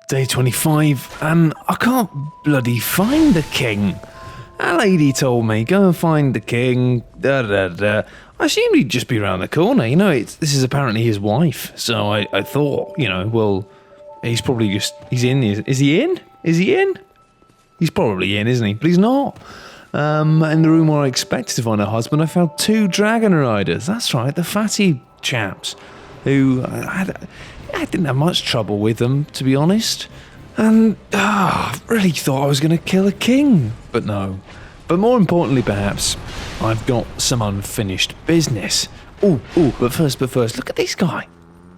Day 25, and I can't bloody find the king. A lady told me, go and find the king, da da da. I assumed he'd just be around the corner, this is apparently his wife, so I thought, well, he's probably he's in, is he in? Is he in? He's probably in, isn't he? But he's not. In the room where I expected to find her husband, I found 2 dragon riders, that's right, the fatty chaps, who I didn't have much trouble with them, to be honest. And I really thought I was going to kill a king, but no. But more importantly, perhaps, I've got some unfinished business. But first, look at this guy.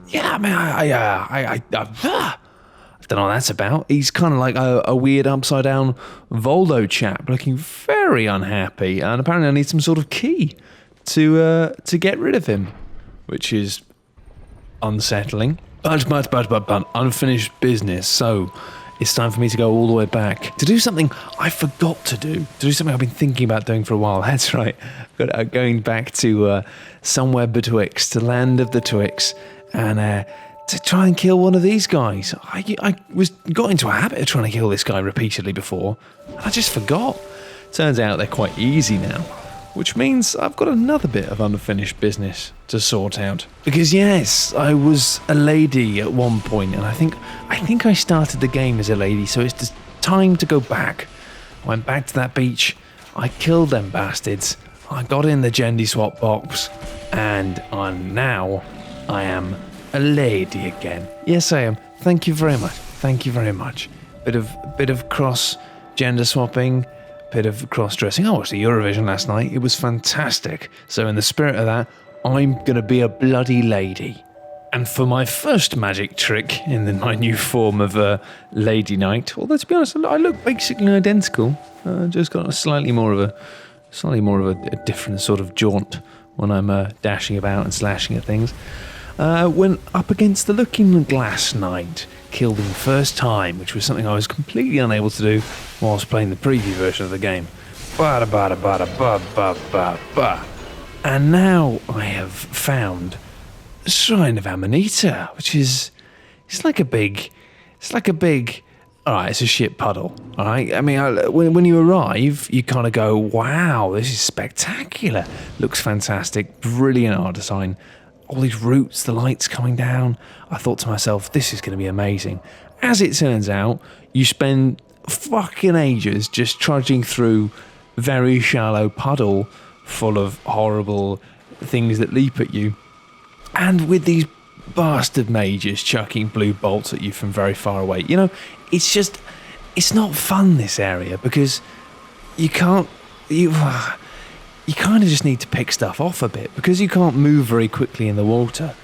Yeah, I mean, I don't know what that's about. He's kind of like a weird upside-down Voldo chap, looking very unhappy, and apparently I need some sort of key to get rid of him, which is unsettling. But unfinished business, so it's time for me to go all the way back to do something I forgot to do something I've been thinking about doing for a while. That's right, going back to somewhere betwixt, the land of the Twix, and to try and kill one of these guys. I got into a habit of trying to kill this guy repeatedly before, and I just forgot. Turns out they're quite easy now, which means I've got another bit of unfinished business to sort out. Because yes, I was a lady at one point, and I think I started the game as a lady, so it's just time to go back. I went back to that beach, I killed them bastards, I got in the gender swap box, and now I am a lady again. Yes, I am. Thank you very much. Bit of cross gender swapping, bit of cross-dressing. I watched the Eurovision last night. It was fantastic. So in the spirit of that, I'm going to be a bloody lady. And for my first magic trick in my new form of Lady Knight, although to be honest, I look basically identical. Just got a slightly more of a different sort of jaunt when I'm dashing about and slashing at things. Went up against the Looking Glass Knight, killed him the first time, which was something I was completely unable to do whilst playing the preview version of the game. And now I have found the Shrine of Amanita, which is it's like a big alright, it's a shit puddle, alright? I mean, when you arrive, you kind of go, wow, this is spectacular, looks fantastic, brilliant art design, all these roots, the lights coming down. I thought to myself, this is going to be amazing. As it turns out, you spend fucking ages just trudging through very shallow puddle full of horrible things that leap at you. And with these bastard mages chucking blue bolts at you from very far away. It's not fun, this area, because you kind of just need to pick stuff off a bit, because you can't move very quickly in the water,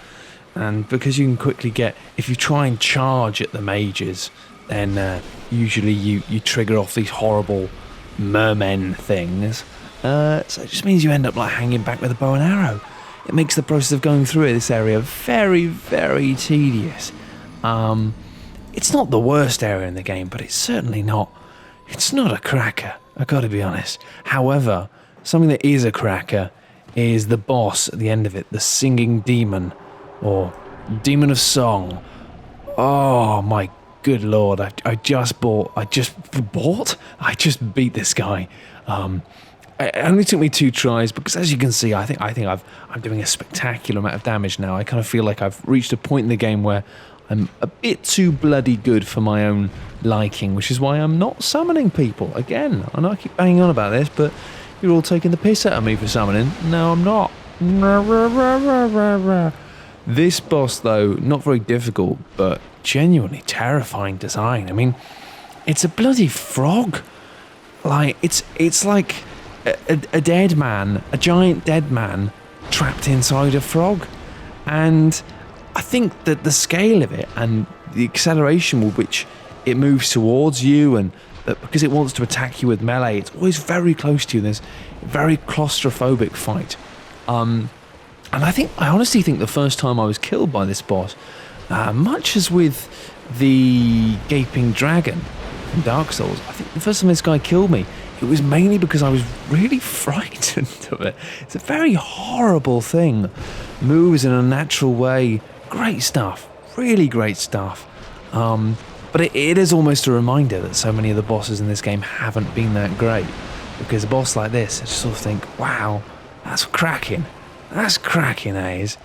and because you can quickly if you try and charge at the mages, then usually you trigger off these horrible mermen things, so it just means you end up like hanging back with a bow and arrow. It makes the process of going through this area very, very tedious. It's not the worst area in the game, but it's not a cracker, I've got to be honest. However, something that is a cracker is the boss at the end of it, the Singing Demon, or Demon of Song. Oh my good lord, I just beat this guy. It only took me 2 tries, because as you can see, I think I'm doing a spectacular amount of damage now. I kind of feel like I've reached a point in the game where I'm a bit too bloody good for my own liking, which is why I'm not summoning people. Again, I know I keep banging on about this, but you're all taking the piss out of me for summoning. No, I'm not. This boss, though, not very difficult, but genuinely terrifying design. I mean, it's a bloody frog. Like, it's like a dead man, a giant dead man, trapped inside a frog. And I think that the scale of it and the acceleration with which it moves towards you, and that because it wants to attack you with melee, it's always very close to you. There's a very claustrophobic fight. And I honestly think the first time I was killed by this boss, much as with the Gaping Dragon from Dark Souls, I think the first time this guy killed me, it was mainly because I was really frightened of it. It's a very horrible thing. Moves in a natural way. Great stuff. Really great stuff. But But it is almost a reminder that so many of the bosses in this game haven't been that great. Because a boss like this, I just sort of think, wow, that's cracking. That's cracking, A's.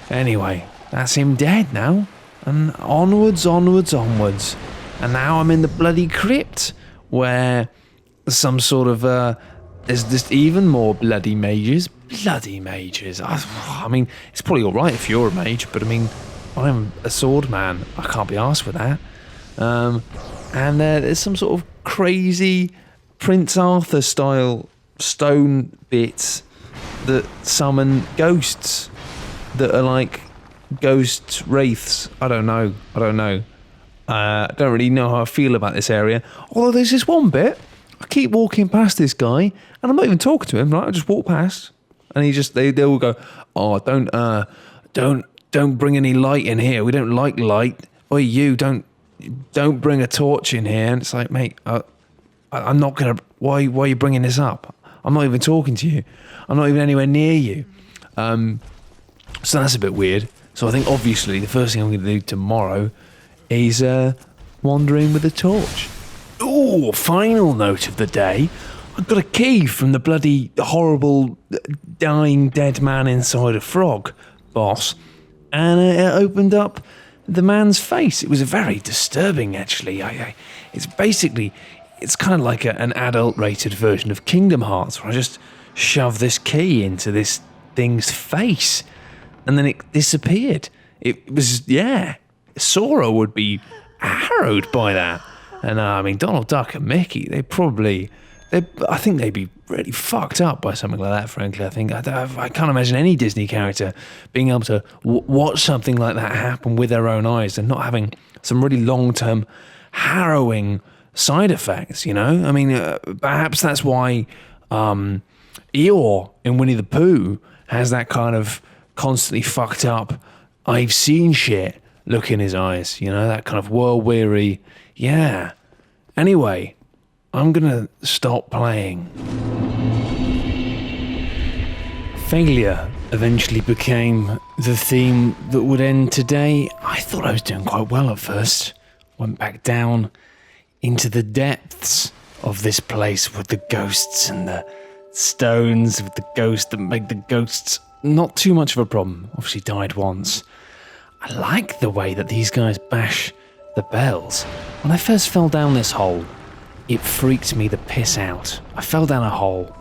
Anyway, that's him dead now. And onwards. And now I'm in the bloody crypt, where some sort of, there's just even more bloody mages. Bloody mages. I mean, it's probably alright if you're a mage, but I mean, I'm a sword man. I can't be arsed with that. And there's some sort of crazy Prince Arthur style stone bits that summon ghosts that are like ghost wraiths. I don't know. I don't really know how I feel about this area. Although there's this one bit, I keep walking past this guy, and I'm not even talking to him, right? I just walk past, and they all go, "Oh, don't bring any light in here. We don't like light. Oi, you don't bring a torch in here." And it's like, mate, I'm not gonna. Why are you bringing this up? I'm not even talking to you. I'm not even anywhere near you. So that's a bit weird. So I think obviously the first thing I'm going to do tomorrow is wandering with a torch. Ooh, final note of the day. I've got a key from the bloody horrible dying dead man inside a frog boss, and it opened up the man's face. It was very disturbing, actually. It's kind of like an adult-rated version of Kingdom Hearts, where I just shove this key into this thing's face, and then it disappeared. It was, yeah, Sora would be harrowed by that. And I mean, Donald Duck and Mickey, I think they'd be really fucked up by something like that, frankly. I can't imagine any Disney character being able to watch something like that happen with their own eyes and not having some really long-term harrowing side effects, you know? I mean, perhaps that's why Eeyore in Winnie the Pooh has that kind of constantly fucked up, I've seen shit look in his eyes, you know, that kind of world-weary, yeah. Anyway, I'm gonna stop playing. Failure eventually became the theme that would end today. I thought I was doing quite well at first. Went back down into the depths of this place with the ghosts and the stones with the ghosts that make the ghosts not too much of a problem. Obviously died once. I like the way that these guys bash the bells. When I first fell down this hole, it freaked me the piss out. I fell down a hole.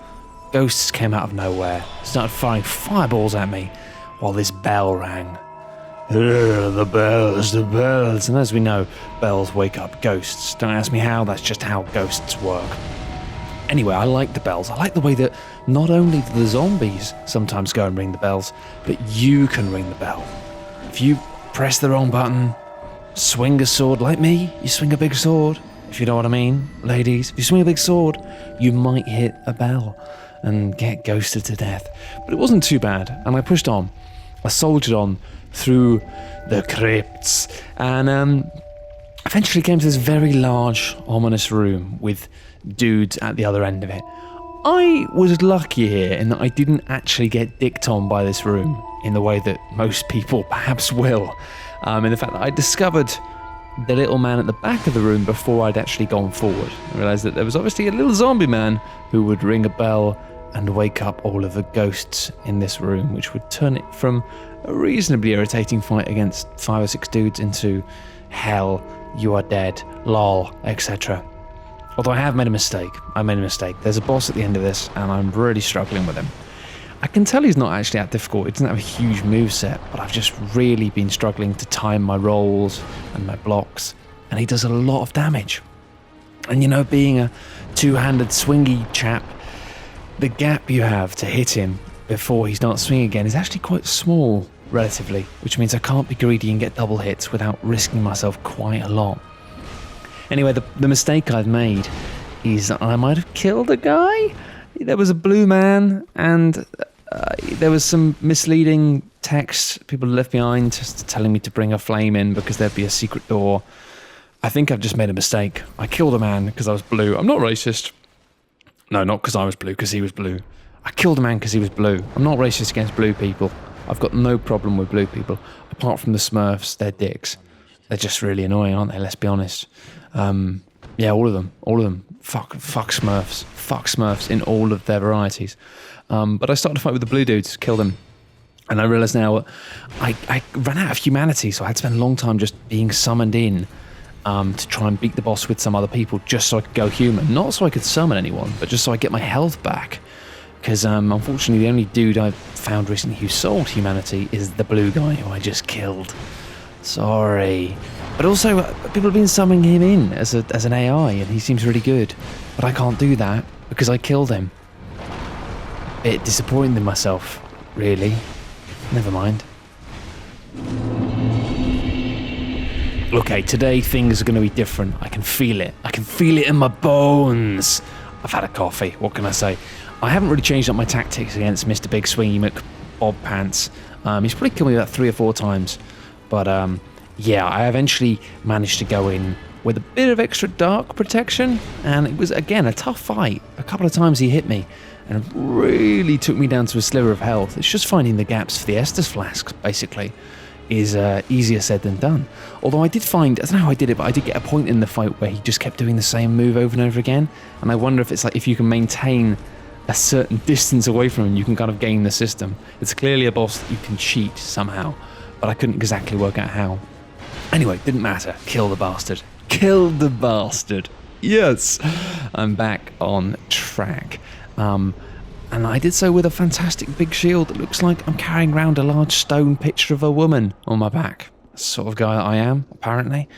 Ghosts came out of nowhere, started firing fireballs at me while this bell rang. The bells. And as we know, bells wake up ghosts. Don't ask me how, that's just how ghosts work. Anyway, I like the bells. I like the way that not only do the zombies sometimes go and ring the bells, but you can ring the bell. If you press the wrong button, swing a sword like me, you swing a big sword, if you know what I mean, ladies. If you swing a big sword, you might hit a bell and get ghosted to death. But it wasn't too bad, and I pushed on. I soldiered on through the crypts, and eventually came to this very large, ominous room with dudes at the other end of it. I was lucky here in that I didn't actually get dicked on by this room in the way that most people perhaps will. In the fact that I discovered the little man at the back of the room before I'd actually gone forward. I realised that there was obviously a little zombie man who would ring a bell and wake up all of the ghosts in this room, which would turn it from a reasonably irritating fight against 5 or 6 dudes into hell, you are dead, lol, etc. Although I have made a mistake. There's a boss at the end of this, and I'm really struggling with him. I can tell he's not actually that difficult. He doesn't have a huge moveset, but I've just really been struggling to time my rolls and my blocks, and he does a lot of damage. And you know, being a two-handed swingy chap, the gap you have to hit him before he starts swinging again is actually quite small, relatively, which means I can't be greedy and get double hits without risking myself quite a lot. Anyway, the mistake I've made is that I might have killed a guy. There was a blue man, and there was some misleading text people left behind just telling me to bring a flame in because there'd be a secret door. I think I've just made a mistake. I killed a man because I was blue. I'm not racist. No, not because I was blue, because he was blue. I killed a man because he was blue. I'm not racist against blue people. I've got no problem with blue people, apart from the Smurfs, they're dicks. They're just really annoying, aren't they? Let's be honest. Yeah, all of them. Fuck Smurfs. Fuck Smurfs in all of their varieties. But I started to fight with the blue dudes, kill them. And I realise now I ran out of humanity, so I had to spend a long time just being summoned in to try and beat the boss with some other people just so I could go human. Not so I could summon anyone, but just so I get my health back. Because unfortunately the only dude I've found recently who sold humanity is the blue guy who I just killed. Sorry. But also, people have been summoning him in as an AI, and he seems really good. But I can't do that because I killed him. Bit disappointed in myself, really. Never mind. Okay, today things are going to be different. I can feel it. I can feel it in my bones. I've had a coffee. What can I say? I haven't really changed up my tactics against Mr. Big Swingy McBob Pants. He's probably killed me about 3 or 4 times. But yeah, I eventually managed to go in with a bit of extra dark protection. And it was, again, a tough fight. A couple of times he hit me. And it really took me down to a sliver of health. It's just finding the gaps for the Estus flasks, basically, is easier said than done. Although I did find, I don't know how I did it, but I did get a point in the fight where he just kept doing the same move over and over again. And I wonder if it's like, if you can maintain a certain distance away from him, you can kind of game the system. It's clearly a boss that you can cheat somehow, but I couldn't exactly work out how. Anyway, didn't matter. Kill the bastard. Kill the bastard. Yes! I'm back on track. And I did so with a fantastic big shield that looks like I'm carrying around a large stone picture of a woman on my back. That's the sort of guy that I am, apparently.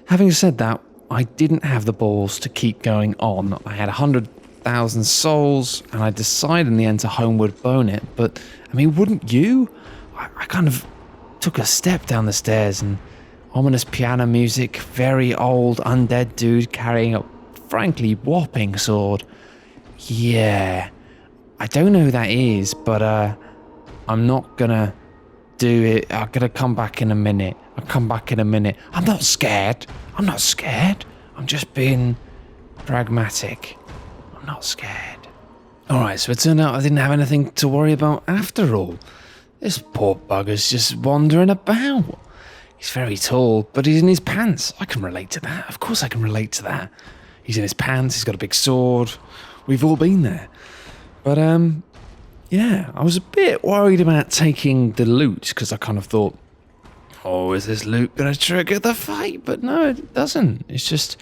Having said that, I didn't have the balls to keep going on. I had 100,000 souls, and I decided in the end to homeward bone it. But, I mean, wouldn't you? I kind of took a step down the stairs, and ominous piano music, very old undead dude carrying a frankly whopping sword. Yeah, I don't know who that is, but I'm not gonna do it. I'm gonna come back in a minute. I'll come back in a minute. I'm not scared. I'm just being pragmatic. I'm not scared. Alright, so it turned out I didn't have anything to worry about after all. This poor bugger's just wandering about. He's very tall, but he's in his pants. I can relate to that. Of course I can relate to that. He's in his pants, he's got a big sword. We've all been there. But, yeah, I was a bit worried about taking the loot, because I kind of thought, oh, is this loot going to trigger the fight? But no, it doesn't. It's just,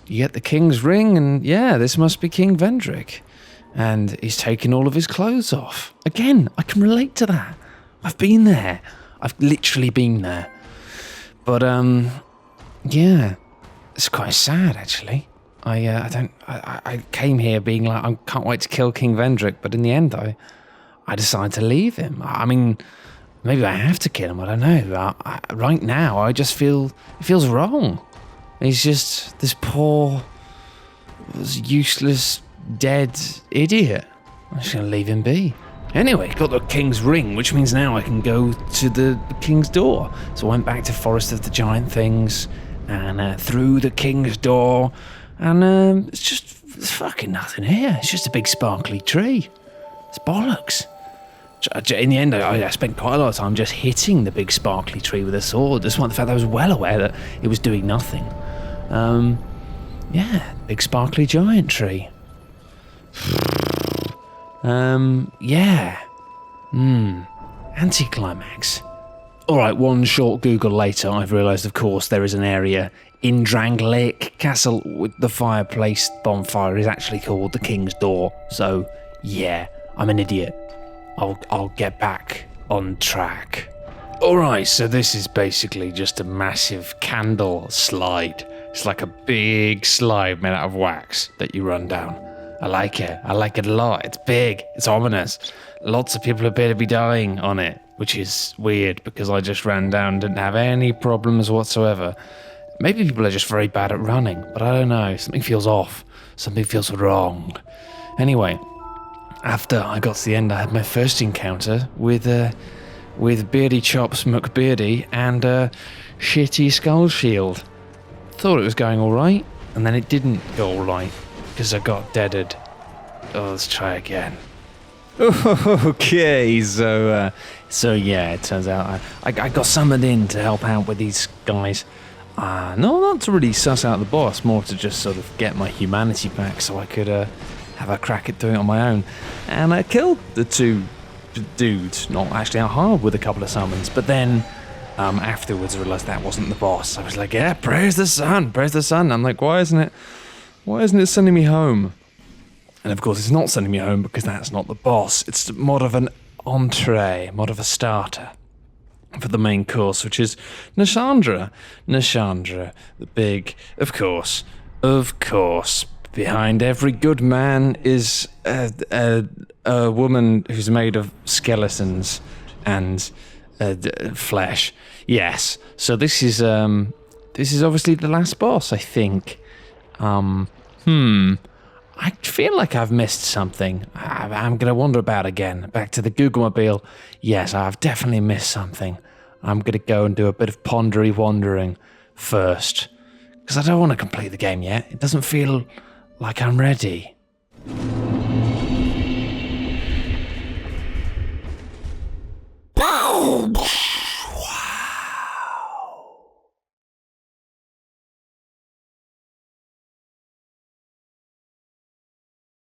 you get the king's ring, and yeah, this must be King Vendrick. And he's taking all of his clothes off. Again, I can relate to that. I've been there. I've literally been there. But, yeah, it's quite sad, actually. I came here being like, I can't wait to kill King Vendrick, but in the end, I decided to leave him. I mean, maybe I have to kill him, I don't know. Right now, I just feel, it feels wrong. He's just this poor, useless, dead idiot. I'm just going to leave him be. Anyway, got the king's ring, which means now I can go to the king's door. So I went back to Forest of the Giant Things, and through the king's door, and there's fucking nothing here. It's just a big sparkly tree. It's bollocks. In the end, I spent quite a lot of time just hitting the big sparkly tree with a sword, despite the fact that I was well aware that it was doing nothing. Yeah, big sparkly giant tree. Yeah. Anticlimax. Alright, one short Google later, I've realised, of course, there is an area in Drangleic Castle with the fireplace bonfire is actually called the King's Door. So, yeah, I'm an idiot. I'll get back on track. Alright, so this is basically just a massive candle slide. It's like a big slide made out of wax that you run down. I like it. I like it a lot. It's big. It's ominous. Lots of people appear to be dying on it, which is weird because I just ran down, didn't have any problems whatsoever. Maybe people are just very bad at running, but I don't know. Something feels off. Something feels wrong. Anyway, after I got to the end, I had my first encounter with Beardy Chops McBeardy and Shitty Skull Shield. Thought it was going all right, and then it didn't go all right because I got deaded. Oh, let's try again. Okay, so So yeah, it turns out I got summoned in to help out with these guys. No, not to really suss out the boss, more to just sort of get my humanity back so I could have a crack at doing it on my own. And I killed the two dudes, not actually out hard with a couple of summons, but then afterwards I realised that wasn't the boss. I was like, yeah, praise the sun, praise the sun. I'm like, why isn't it sending me home? And of course it's not sending me home because that's not the boss. It's more of an entree, more of a starter for the main course, which is Nashandra. Nashandra, the big, of course, behind every good man is a woman who's made of skeletons and flesh. Yes. So this is obviously the last boss, I think. I feel like I've missed something. I'm going to wander about again. Back to the Googlemobile. Yes, I've definitely missed something. I'm going to go and do a bit of pondery wandering first. Because I don't want to complete the game yet. It doesn't feel like I'm ready.